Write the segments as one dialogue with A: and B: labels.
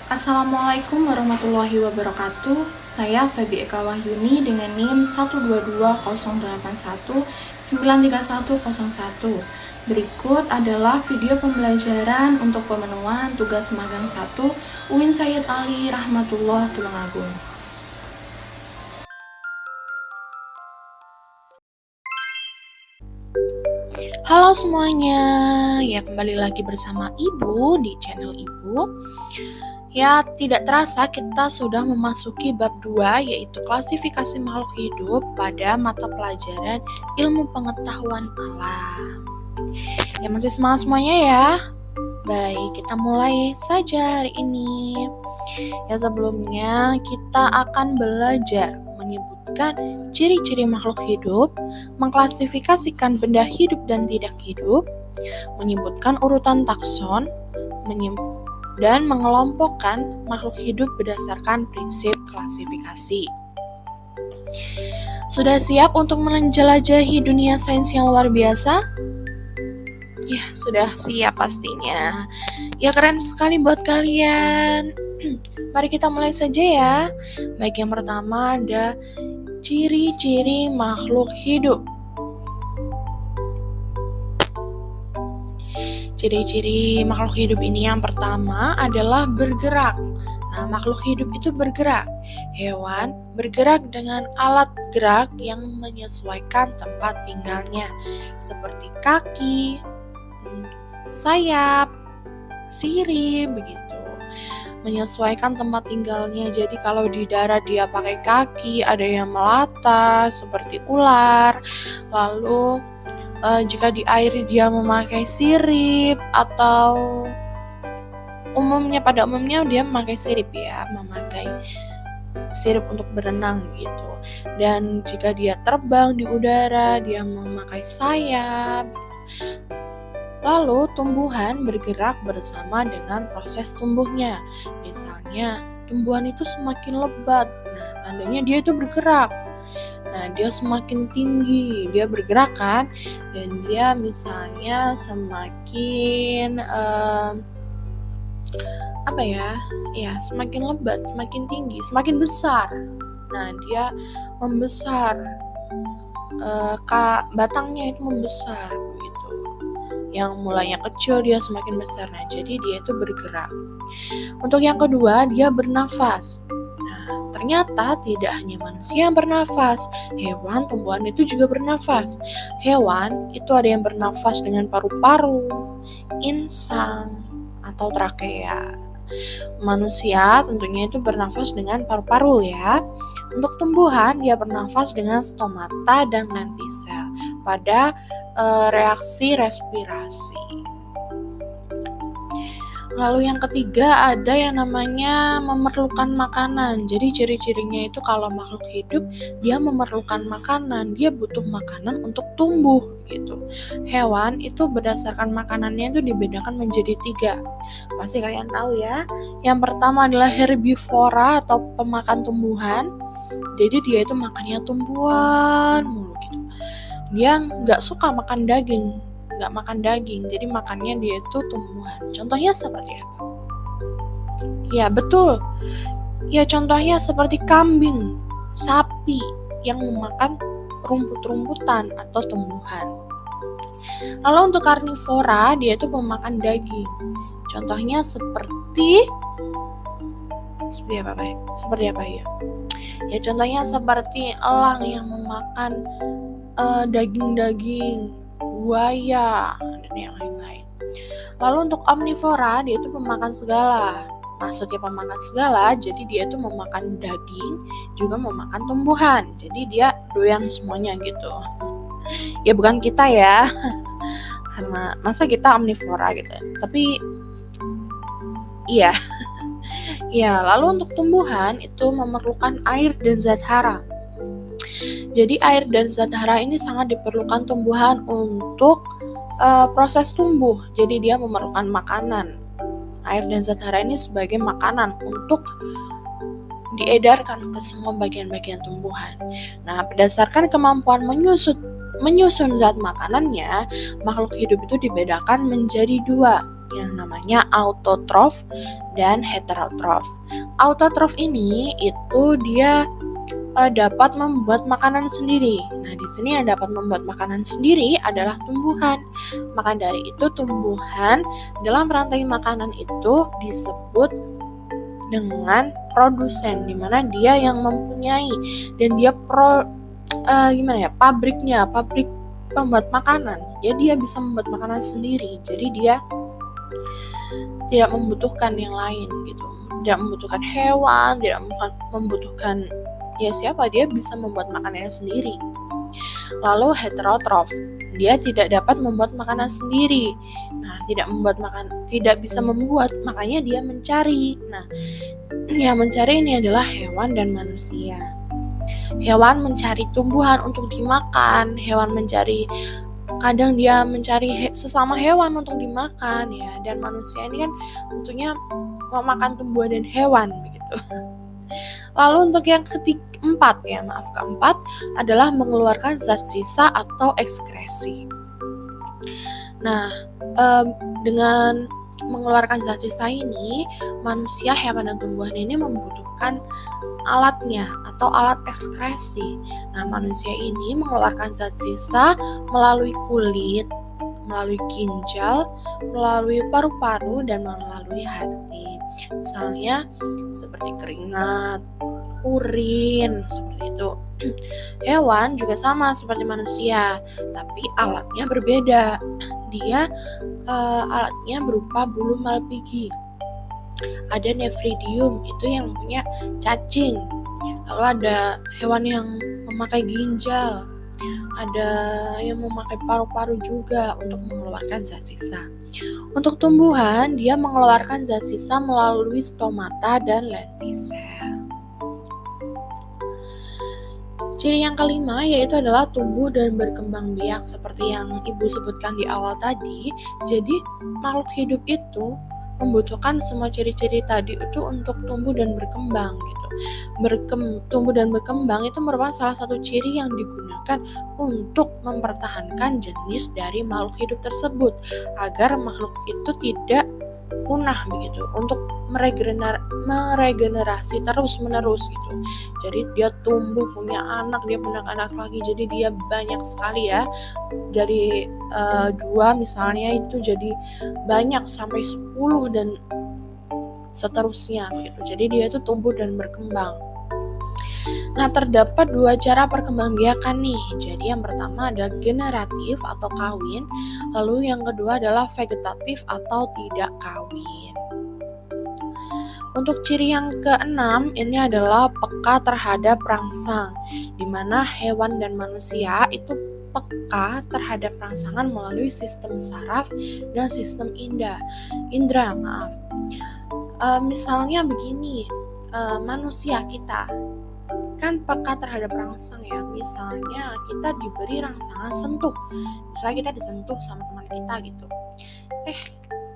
A: Assalamualaikum warahmatullahi wabarakatuh. Saya Febi Eka Wahyuni dengan NIM 12208193101. Berikut adalah video pembelajaran untuk pemenuhan tugas magang 1 UIN Sayyid Ali Rahmatullah Tulungagung.
B: Halo semuanya, ya kembali lagi bersama Ibu di channel Ibu. Ya tidak terasa kita sudah memasuki bab 2 yaitu klasifikasi makhluk hidup pada mata pelajaran ilmu pengetahuan alam. Ya masih semangat semuanya ya. Baik, kita mulai saja hari ini. Ya sebelumnya kita akan belajar menyebutkan ciri-ciri makhluk hidup, mengklasifikasikan benda hidup dan tidak hidup, menyebutkan urutan takson, dan mengelompokkan makhluk hidup berdasarkan prinsip klasifikasi. Sudah siap untuk menjelajahi dunia sains yang luar biasa? Ya, sudah siap pastinya. Ya, keren sekali buat kalian. Mari kita mulai saja ya. Baik, yang pertama ada ciri-ciri makhluk hidup. Ciri-ciri makhluk hidup ini yang pertama adalah bergerak. Nah, makhluk hidup itu bergerak. Hewan bergerak dengan alat gerak yang menyesuaikan tempat tinggalnya, seperti kaki, sayap, sirip, begitu. Menyesuaikan tempat tinggalnya. Jadi kalau di darat dia pakai kaki, ada yang melata seperti ular. Lalu jika di air dia memakai sirip, atau pada umumnya dia memakai sirip ya, memakai sirip untuk berenang gitu. Dan jika dia terbang di udara, dia memakai sayap. Lalu tumbuhan bergerak bersama dengan proses tumbuhnya. Misalnya tumbuhan itu semakin lebat, nah tandanya dia itu bergerak. Nah, dia semakin tinggi, dia bergerak kan, dan dia misalnya semakin semakin lebat, semakin tinggi, semakin besar. Nah, dia membesar, batangnya itu membesar gitu. Yang mulanya kecil dia semakin besar. Nah, jadi dia itu bergerak. Untuk yang kedua, dia bernafas. Ternyata tidak hanya manusia yang bernafas, hewan, tumbuhan itu juga bernafas. Hewan itu ada yang bernafas dengan paru-paru, insang, atau trakea. Manusia tentunya itu bernafas dengan paru-paru ya. Untuk tumbuhan dia bernafas dengan stomata dan lentisel pada reaksi respirasi. Lalu yang ketiga ada yang namanya memerlukan makanan. Jadi ciri-cirinya itu kalau makhluk hidup dia memerlukan makanan, dia butuh makanan untuk tumbuh gitu. Hewan itu berdasarkan makanannya itu dibedakan menjadi 3. Pasti kalian tahu ya. Yang pertama adalah herbivora atau pemakan tumbuhan. Jadi dia itu makannya tumbuhan mulu gitu. Dia nggak suka makan daging. Jadi makannya dia itu tumbuhan. Contohnya seperti apa? Ya betul, ya contohnya seperti kambing, sapi yang memakan rumput-rumputan atau tumbuhan. Lalu untuk karnivora dia itu memakan daging. Contohnya seperti apa ya? Ya contohnya seperti elang yang memakan daging-daging, buaya, dan yang lain-lain. Lalu untuk omnivora dia itu pemakan segala. Maksudnya pemakan segala, jadi dia itu memakan daging, juga memakan tumbuhan. Jadi dia doyan semuanya gitu. Ya bukan kita ya, karena masa kita omnivora gitu. Tapi iya. Ya, lalu untuk tumbuhan itu memerlukan air dan zat hara. Jadi air dan zat hara ini sangat diperlukan tumbuhan untuk proses tumbuh. Jadi dia memerlukan makanan. Air dan zat hara ini sebagai makanan untuk diedarkan ke semua bagian-bagian tumbuhan. Nah, berdasarkan kemampuan menyusun zat makanannya, makhluk hidup itu dibedakan menjadi 2. yang namanya autotrof dan heterotrof. Autotrof ini itu dia dapat membuat makanan sendiri. Nah, di sini yang dapat membuat makanan sendiri adalah tumbuhan. Maka dari itu tumbuhan dalam rantai makanan itu disebut dengan produsen, di mana dia yang mempunyai dan dia pabrik pembuat makanan. Ya, dia bisa membuat makanan sendiri. Jadi dia tidak membutuhkan yang lain gitu. Tidak membutuhkan hewan, tidak membutuhkan siapa, dia bisa membuat makanannya sendiri. Lalu heterotrof, dia tidak dapat membuat makanan sendiri. Nah, tidak bisa membuat, makanya dia mencari. Nah, yang mencari ini adalah hewan dan manusia. Hewan mencari tumbuhan untuk dimakan, kadang dia mencari sesama hewan untuk dimakan ya, dan manusia ini kan tentunya memakan tumbuhan dan hewan begitu. Lalu untuk yang keempat adalah mengeluarkan zat sisa atau ekskresi. Nah, dengan mengeluarkan zat sisa ini, manusia, hewan, dan tumbuhan ini membutuhkan alatnya atau alat ekskresi. Nah, manusia ini mengeluarkan zat sisa melalui kulit, melalui ginjal, melalui paru-paru, dan melalui hati. Misalnya seperti keringat, urin, seperti itu. Hewan juga sama seperti manusia, tapi alatnya berbeda. Dia alatnya berupa bulu malpighi. Ada nephridium, itu yang punya cacing. Lalu ada hewan yang memakai ginjal, ada yang memakai paru-paru juga untuk mengeluarkan zat sisa. Untuk tumbuhan, dia mengeluarkan zat sisa melalui stomata dan lentisel. Ciri yang kelima yaitu adalah tumbuh dan berkembang biak, seperti yang Ibu sebutkan di awal tadi. Jadi makhluk hidup itu membutuhkan semua ciri-ciri tadi itu untuk tumbuh dan berkembang gitu. Tumbuh dan berkembang itu merupakan salah satu ciri yang digunakan untuk mempertahankan jenis dari makhluk hidup tersebut agar makhluk itu tidak punah begitu, untuk meregenerasi terus menerus gitu. Jadi dia tumbuh, punya anak lagi, jadi dia banyak sekali ya, dari 2 misalnya itu jadi banyak sampai 10 dan seterusnya gitu. Jadi dia itu tumbuh dan berkembang. Nah, terdapat 2 cara perkembangbiakan nih. Jadi yang pertama ada generatif atau kawin, lalu yang kedua adalah vegetatif atau tidak kawin. Untuk ciri yang keenam ini adalah peka terhadap rangsang, di mana hewan dan manusia itu peka terhadap rangsangan melalui sistem saraf dan sistem indera. Misalnya begini, manusia kita kan peka terhadap rangsang ya. Misalnya kita diberi rangsangan sentuh, misalnya kita disentuh sama teman kita gitu,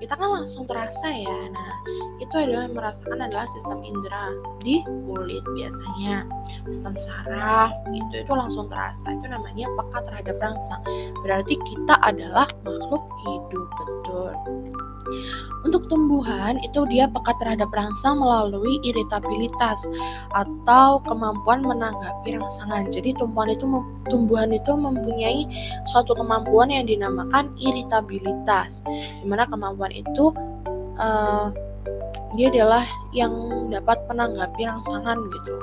B: kita kan langsung terasa ya. Nah, itu adalah yang merasakan adalah sistem indera di kulit biasanya, sistem saraf itu langsung terasa. Itu namanya peka terhadap rangsang. Berarti kita adalah makhluk hidup, betul. Untuk tumbuhan itu dia peka terhadap rangsang melalui iritabilitas atau kemampuan menanggapi rangsangan. Jadi tumbuhan itu mempunyai suatu kemampuan yang dinamakan iritabilitas, di mana kemampuan itu dia adalah yang dapat menanggapi rangsangan gitu.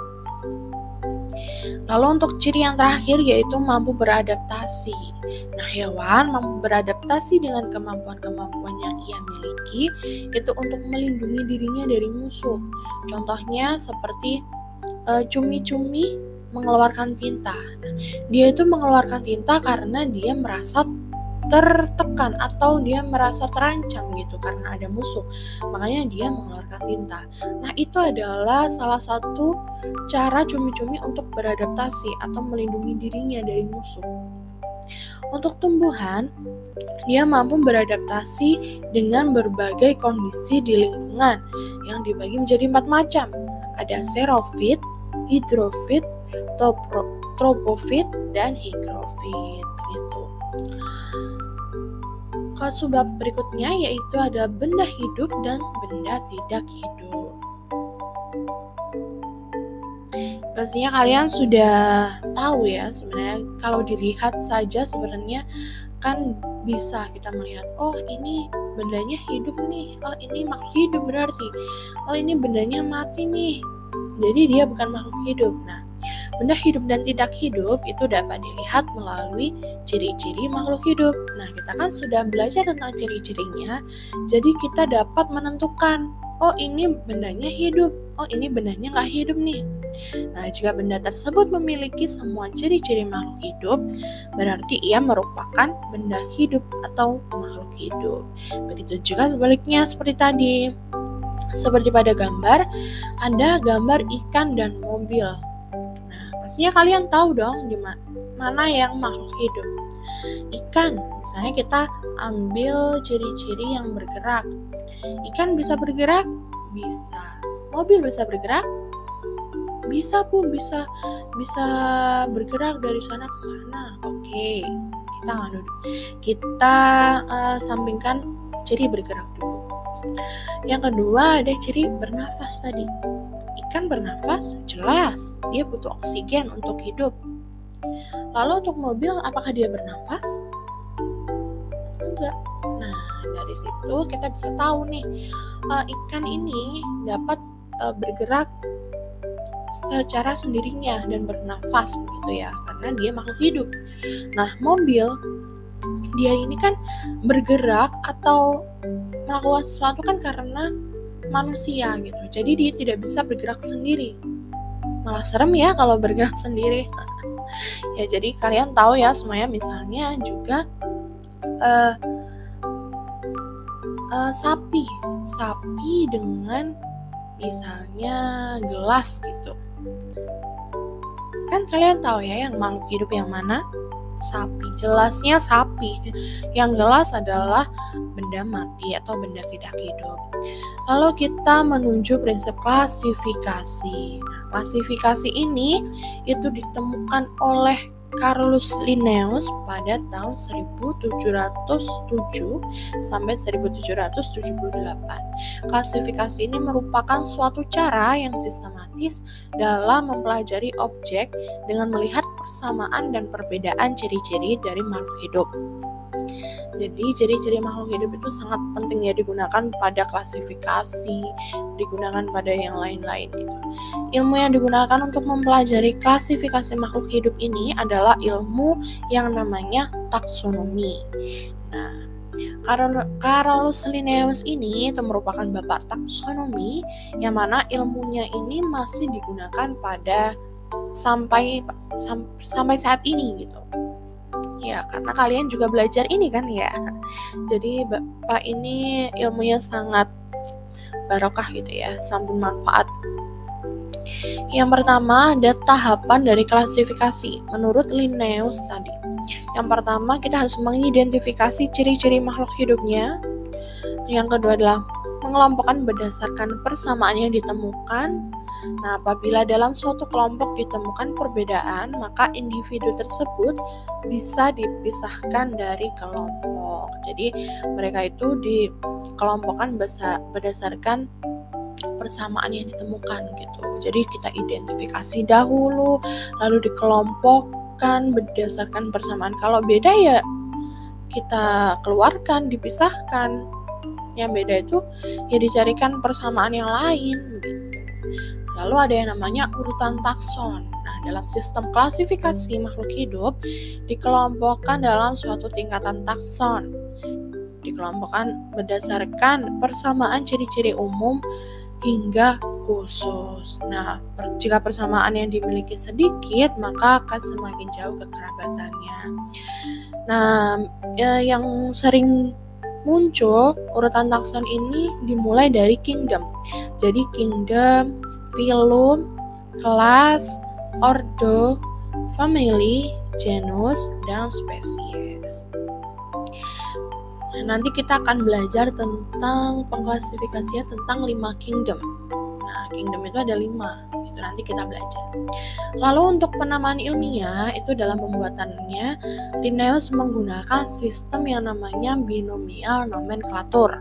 B: Lalu untuk ciri yang terakhir yaitu mampu beradaptasi. Nah, hewan mampu beradaptasi dengan kemampuan-kemampuan yang ia miliki itu untuk melindungi dirinya dari musuh. Contohnya seperti cumi-cumi mengeluarkan tinta. Nah, dia itu mengeluarkan tinta karena dia merasa tertekan atau dia merasa terancam gitu karena ada musuh, makanya dia mengeluarkan tinta. Nah, itu adalah salah satu cara cumi-cumi untuk beradaptasi atau melindungi dirinya dari musuh. Untuk tumbuhan, dia mampu beradaptasi dengan berbagai kondisi di lingkungan yang dibagi menjadi 4 macam. Ada xerofit, hidrofit, tropofit, dan higrofit gitu. Sebab berikutnya yaitu ada benda hidup dan benda tidak hidup. Pastinya kalian sudah tahu ya, sebenarnya kalau dilihat saja sebenarnya kan bisa kita melihat, oh ini bendanya hidup nih, oh ini makhluk hidup berarti, oh ini bendanya mati nih, jadi dia bukan makhluk hidup. Nah, benda hidup dan tidak hidup itu dapat dilihat melalui ciri-ciri makhluk hidup. Nah, kita kan sudah belajar tentang ciri-cirinya, jadi kita dapat menentukan, oh ini bendanya hidup, oh ini bendanya nggak hidup nih. Nah, jika benda tersebut memiliki semua ciri-ciri makhluk hidup, berarti ia merupakan benda hidup atau makhluk hidup. Begitu juga sebaliknya seperti tadi. Seperti pada gambar, ada gambar ikan dan mobil. Nah, pastinya kalian tahu dong di mana yang makhluk hidup. Ikan, misalnya kita ambil ciri-ciri yang bergerak. Ikan bisa bergerak? Bisa. Mobil bisa bergerak? Bisa Bu, bisa bergerak dari sana ke sana. Oke, kita sampingkan ciri bergerak dulu. Yang kedua ada ciri bernafas tadi. Ikan bernafas, jelas dia butuh oksigen untuk hidup. Lalu untuk mobil, apakah dia bernafas? Enggak. Nah, dari situ kita bisa tahu nih, ikan ini dapat bergerak secara sendirinya dan bernafas begitu ya, karena dia makhluk hidup. Nah, mobil dia ini kan bergerak atau melakukan sesuatu kan karena manusia gitu. Jadi dia tidak bisa bergerak sendiri. Malah serem ya kalau bergerak sendiri. Ya, jadi kalian tahu ya semuanya, misalnya juga sapi dengan misalnya gelas gitu. Kan kalian tahu ya yang makhluk hidup yang mana? Sapi. Jelasnya sapi. Yang gelas adalah benda mati atau benda tidak hidup. Lalu kita menuju prinsip klasifikasi. Nah, klasifikasi ini itu ditemukan oleh Carolus Linnaeus pada tahun 1707 sampai 1778. Klasifikasi ini merupakan suatu cara yang sistematis dalam mempelajari objek dengan melihat persamaan dan perbedaan ciri-ciri dari makhluk hidup. Jadi ciri-ciri makhluk hidup itu sangat penting ya digunakan pada klasifikasi, digunakan pada yang lain-lain gitu. Ilmu yang digunakan untuk mempelajari klasifikasi makhluk hidup ini adalah ilmu yang namanya taksonomi. Nah, Carolus Linnaeus ini itu merupakan bapak taksonomi, yang mana ilmunya ini masih digunakan pada sampai saat ini gitu. Ya, karena kalian juga belajar ini kan ya. Jadi bapak ini ilmunya sangat barokah gitu ya, sambung manfaat. Yang pertama ada tahapan dari klasifikasi menurut Linnaeus tadi. Yang pertama kita harus mengidentifikasi ciri-ciri makhluk hidupnya. Yang kedua adalah mengelompokkan berdasarkan persamaan yang ditemukan. Nah, apabila dalam suatu kelompok ditemukan perbedaan, maka individu tersebut bisa dipisahkan dari kelompok. Jadi mereka itu dikelompokkan berdasarkan persamaan yang ditemukan gitu. Jadi kita identifikasi dahulu, lalu dikelompokkan berdasarkan persamaan. Kalau beda ya kita keluarkan, dipisahkan. Yang beda itu ya dicarikan persamaan yang lain gitu. Lalu ada yang namanya urutan takson. Nah, dalam sistem klasifikasi makhluk hidup dikelompokkan dalam suatu tingkatan takson. Dikelompokkan berdasarkan persamaan ciri-ciri umum hingga khusus. Nah, jika persamaan yang dimiliki sedikit, maka akan semakin jauh kekerabatannya. Nah, yang sering muncul urutan takson ini dimulai dari kingdom. Jadi kingdom, phylum, kelas, ordo, family, genus, dan spesies. Nah, nanti kita akan belajar tentang pengklasifikasian tentang 5 kingdom. Nah, kingdom itu ada 5 gitu. gitu, nanti kita belajar. Lalu untuk penamaan ilmiah itu dalam pembuatannya Linnaeus menggunakan sistem yang namanya binomial nomenklatur.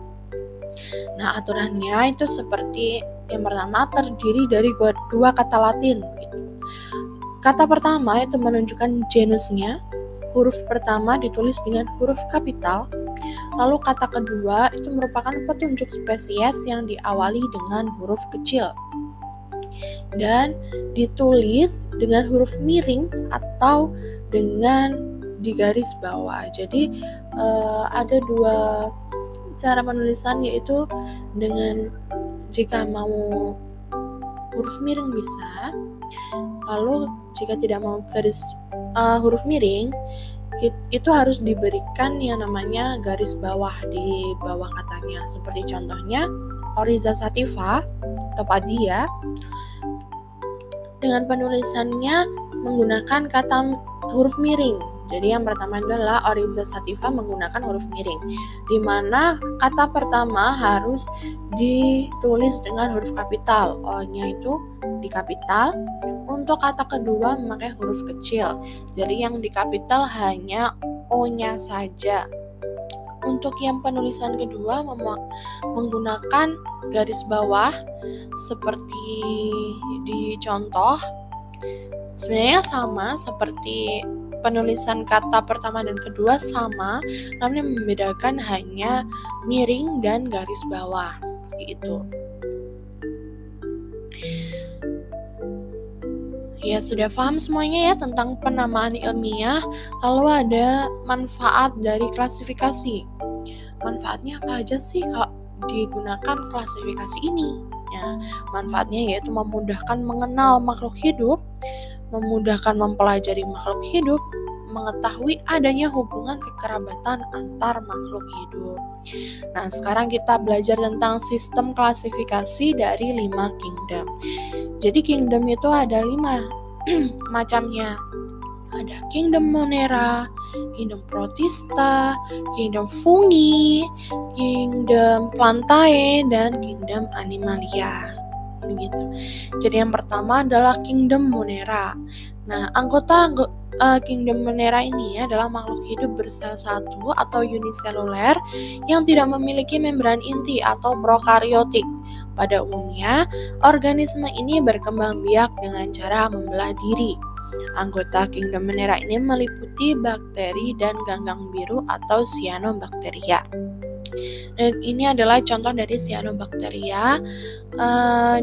B: Nah, aturannya itu seperti yang pertama terdiri dari dua kata Latin gitu. Kata pertama itu menunjukkan genusnya. Huruf pertama ditulis dengan huruf kapital. Lalu kata kedua itu merupakan petunjuk spesies yang diawali dengan huruf kecil dan ditulis dengan huruf miring atau dengan di garis bawah. Jadi ada dua cara penulisan, yaitu dengan jika mau huruf miring bisa, lalu jika tidak mau garis huruf miring itu harus diberikan yang namanya garis bawah di bawah katanya, seperti contohnya Oryza sativa atau Padilla dengan penulisannya menggunakan kata huruf miring. Jadi yang pertama adalah Oryza sativa menggunakan huruf miring, di mana kata pertama harus ditulis dengan huruf kapital, O-nya itu di kapital. Untuk kata kedua memakai huruf kecil, jadi yang di kapital hanya O-nya saja. Untuk yang penulisan kedua menggunakan garis bawah seperti di contoh, sebenarnya sama seperti penulisan kata pertama dan kedua sama, namun yang membedakan hanya miring dan garis bawah, seperti itu. Ya, sudah paham semuanya ya tentang penamaan ilmiah. Lalu ada manfaat dari klasifikasi. Manfaatnya apa aja sih kalau digunakan klasifikasi ini? Ya, manfaatnya yaitu memudahkan mengenal makhluk hidup, memudahkan mempelajari makhluk hidup, mengetahui adanya hubungan kekerabatan antar makhluk hidup. Nah, sekarang kita belajar tentang sistem klasifikasi dari 5 kingdom. Jadi kingdom itu ada 5 macamnya. Ada kingdom Monera, kingdom Protista, kingdom Fungi, kingdom Plantae, dan kingdom Animalia. Begitu. Jadi yang pertama adalah kingdom Monera. Nah, anggota kingdom Monera ini adalah makhluk hidup bersel satu atau uniseluler yang tidak memiliki membran inti atau prokariotik. Pada umumnya, organisme ini berkembang biak dengan cara membelah diri. Anggota kingdom Monera ini meliputi bakteri dan ganggang biru atau cyanobacteria. Dan ini adalah contoh dari cyanobacteria.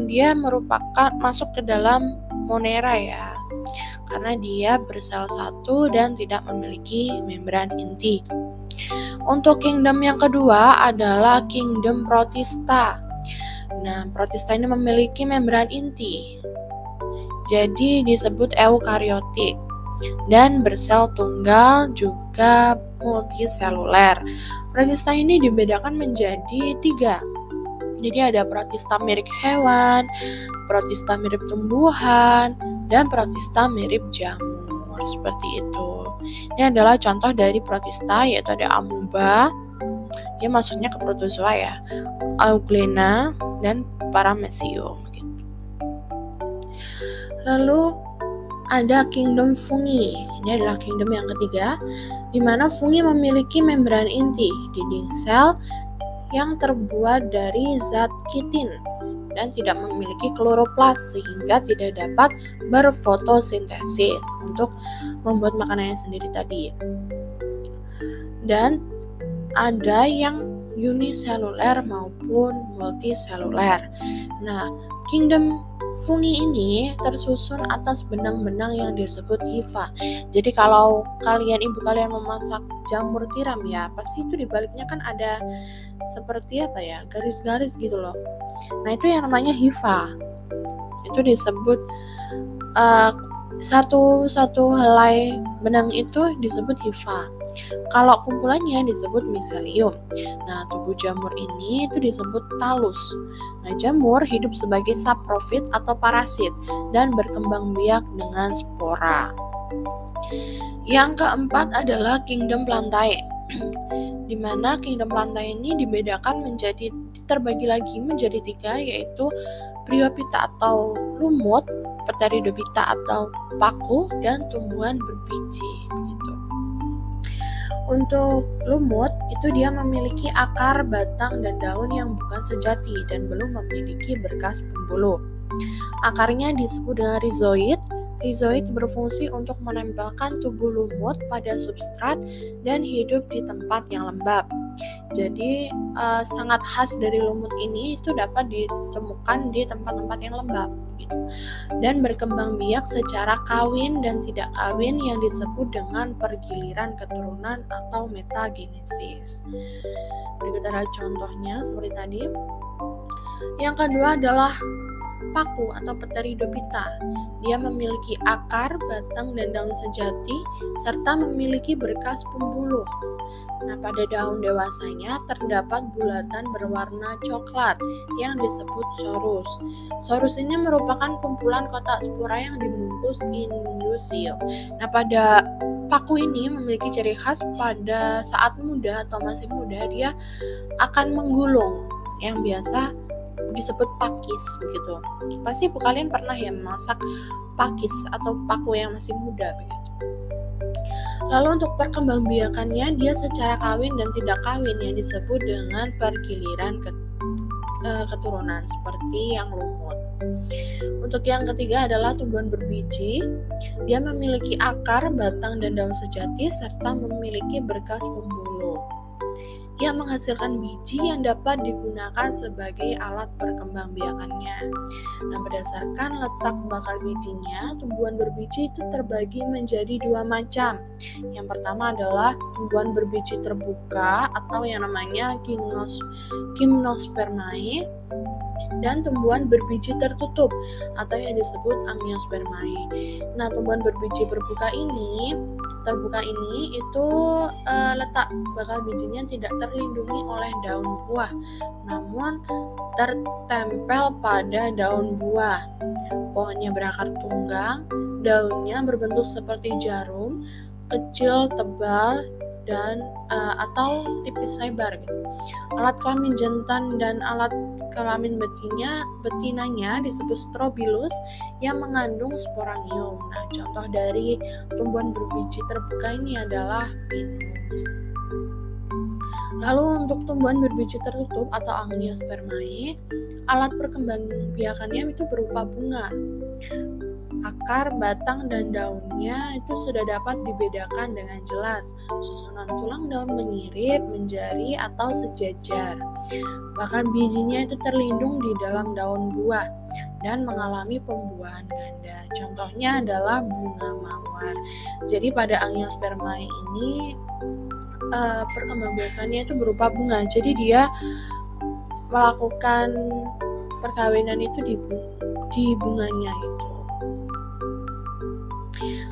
B: Dia merupakan masuk ke dalam Monera ya, karena dia bersel satu dan tidak memiliki membran inti. Untuk kingdom yang kedua adalah kingdom Protista. Nah, Protista ini memiliki membran inti, jadi disebut eukariotik, dan bersel tunggal juga multiseluler. Protista ini dibedakan menjadi 3. Jadi ada protista mirip hewan, protista mirip tumbuhan, dan protista mirip jamur, seperti itu. Ini adalah contoh dari protista, yaitu ada amoeba, dia masuknya ke protozoa ya, Euglena, dan Paramecium gitu. Lalu ada kingdom fungi. Ini adalah kingdom yang ketiga, di mana fungi memiliki membran inti, dinding sel yang terbuat dari zat kitin dan tidak memiliki kloroplas sehingga tidak dapat berfotosintesis untuk membuat makanannya sendiri tadi. Dan ada yang uniseluler maupun multiseluler. Nah, kingdom fungi ini tersusun atas benang-benang yang disebut hifa. Jadi kalau ibu kalian memasak jamur tiram ya, pasti itu di baliknya kan ada seperti apa ya, garis-garis gitu loh. Nah, itu yang namanya hifa. Itu disebut satu helai benang itu disebut hifa. Kalau kumpulannya disebut miselium. Nah, tubuh jamur ini itu disebut talus. Nah, jamur hidup sebagai saprofit atau parasit dan berkembang biak dengan spora. Yang keempat adalah kingdom Plantae, di mana kingdom Plantae ini terbagi lagi menjadi 3, yaitu Bryophyta atau lumut, Pteridophyta atau paku, dan tumbuhan berbiji gitu. Untuk lumut itu dia memiliki akar, batang, dan daun yang bukan sejati dan belum memiliki berkas pembuluh. Akarnya disebut dengan rhizoid. Rhizoid berfungsi untuk menempelkan tubuh lumut pada substrat dan hidup di tempat yang lembab. Jadi sangat khas dari lumut ini itu dapat ditemukan di tempat-tempat yang lembab gitu. Dan berkembang biak secara kawin dan tidak kawin yang disebut dengan pergiliran keturunan atau metagenesis. Berikut adalah contohnya seperti tadi. Yang kedua adalah paku atau Pteridophyta. Dia memiliki akar, batang, dan daun sejati serta memiliki berkas pembuluh. Nah, pada daun dewasanya terdapat bulatan berwarna coklat yang disebut sorus. Sorus ini merupakan kumpulan kotak spora yang dibungkus indusil. Nah, pada paku ini memiliki ciri khas pada saat muda atau masih muda dia akan menggulung yang biasa disebut pakis begitu. Pasti kalian pernah ya memasak pakis atau paku yang masih muda begitu. Lalu untuk perkembangbiakannya dia secara kawin dan tidak kawin yang disebut dengan pergiliran keturunan seperti yang lumut. Untuk yang ketiga adalah tumbuhan berbiji. Dia memiliki akar, batang, dan daun sejati serta memiliki berkas pembuluh. Ia menghasilkan biji yang dapat digunakan sebagai alat perkembangbiakannya. Nah, berdasarkan letak bakal bijinya, tumbuhan berbiji itu terbagi menjadi dua macam. Yang pertama adalah tumbuhan berbiji terbuka atau yang namanya gymnospermae, dan tumbuhan berbiji tertutup atau yang disebut angiospermae. Nah, tumbuhan berbiji terbuka ini itu letak bakal bijinya tidak terlindungi oleh daun buah, namun tertempel pada daun buah. Pohonnya berakar tunggang, daunnya berbentuk seperti jarum, kecil, tebal, dan atau tipis lebar gitu. Alat kelamin jantan dan alat kelamin betinanya disebut strobilus yang mengandung sporangium. Nah, contoh dari tumbuhan berbiji terbuka ini adalah pinus. Lalu untuk tumbuhan berbiji tertutup atau angiospermae, alat perkembangbiakannya itu berupa bunga. Akar, batang, dan daunnya itu sudah dapat dibedakan dengan jelas. Susunan tulang daun menirip, menjari, atau sejajar. Bahkan bijinya itu terlindung di dalam daun buah dan mengalami pembuahan ganda. Contohnya adalah bunga mawar. Jadi pada angiospermae ini perkembangbiakannya itu berupa bunga. Jadi dia melakukan perkawinan itu di bunganya gitu.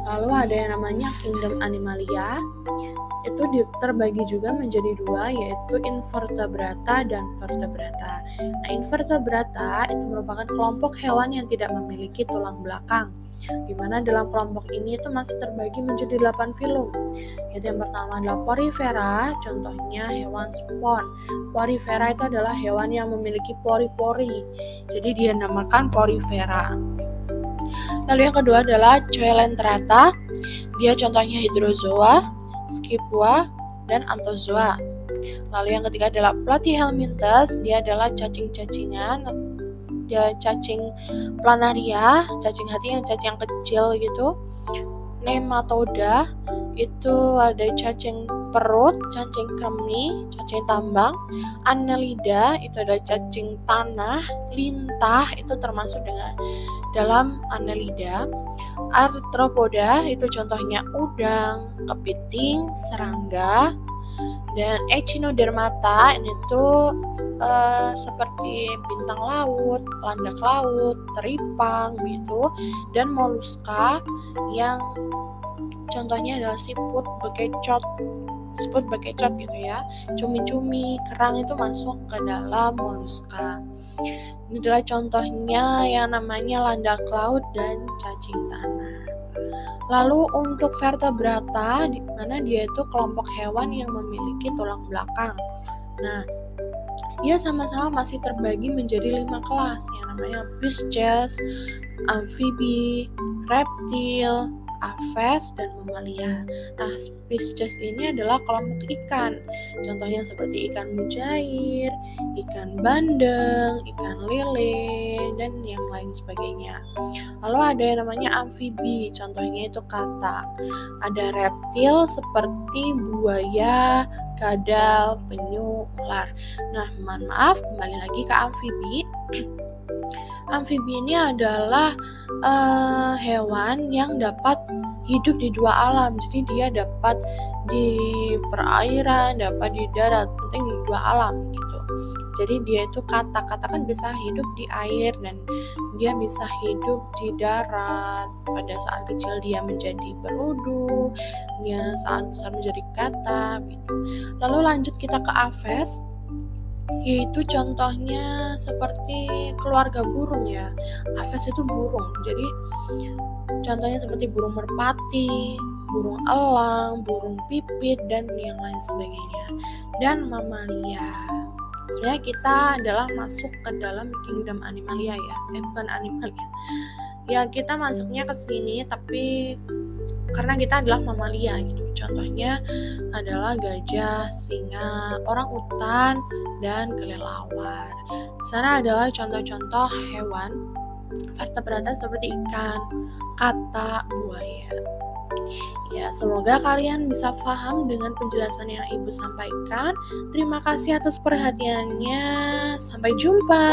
B: Lalu ada yang namanya kingdom Animalia, itu terbagi juga menjadi dua, yaitu invertebrata dan vertebrata. Nah, invertebrata itu merupakan kelompok hewan yang tidak memiliki tulang belakang, di mana dalam kelompok ini itu masih terbagi menjadi 8 filum. Yaitu yang pertama adalah Porifera, contohnya hewan spon. Porifera itu adalah hewan yang memiliki pori-pori, jadi dia namakan Porifera. Lalu yang kedua adalah Coelenterata, dia contohnya hydrozoa, Scipua, dan Anthozoa. Lalu yang ketiga adalah Platyhelminthes, dia adalah cacing-cacingan, dia cacing planaria, cacing hati yang cacing yang kecil gitu. Nematoda, itu ada cacing perut, cacing kremi, cacing tambang. Annelida, itu ada cacing tanah. Lintah, itu termasuk dalam Annelida. Arthropoda, itu contohnya udang, kepiting, serangga. Dan Echinodermata, ini tuh seperti bintang laut, landak laut, teripang gitu. Dan moluska yang contohnya adalah siput bekecot gitu ya. Cumi-cumi, kerang itu masuk ke dalam moluska. Ini adalah contohnya yang namanya landak laut dan cacing tanah. Lalu untuk vertebrata, di mana dia itu kelompok hewan yang memiliki tulang belakang. Nah, Dia sama-sama masih terbagi menjadi 5 kelas yang namanya Pisces, amfibi, reptil, aves, dan mamalia. Nah, Pisces ini adalah kelompok ikan. Contohnya seperti ikan mujair, ikan bandeng, ikan lele, dan yang lain sebagainya. Lalu ada yang namanya amfibi, contohnya itu katak. Ada reptil seperti buaya, kadal, penyu, ular. Nah, mohon maaf, kembali lagi ke amfibi. Amfibi ini adalah hewan yang dapat hidup di 2 alam. Jadi dia dapat di perairan, dapat di darat, penting di 2 alam gitu. Jadi dia itu katak kan bisa hidup di air dan dia bisa hidup di darat. Pada saat kecil dia menjadi berudu, dia saat besar menjadi katak gitu. Lalu lanjut kita ke aves, yaitu contohnya seperti keluarga burung ya. Aves itu burung, jadi contohnya seperti burung merpati, burung elang, burung pipit, dan yang lain sebagainya. Dan mamalia, sebenarnya kita adalah masuk ke dalam kingdom animalia ya, bukan animalia ya, kita masuknya ke sini tapi karena kita adalah mamalia gitu. Contohnya adalah gajah, singa, orang utan, dan kelelawar. Di sana adalah contoh-contoh hewan vertebrata seperti ikan, katak, buaya. Ya, semoga kalian bisa paham dengan penjelasan yang Ibu sampaikan. Terima kasih atas perhatiannya. Sampai jumpa.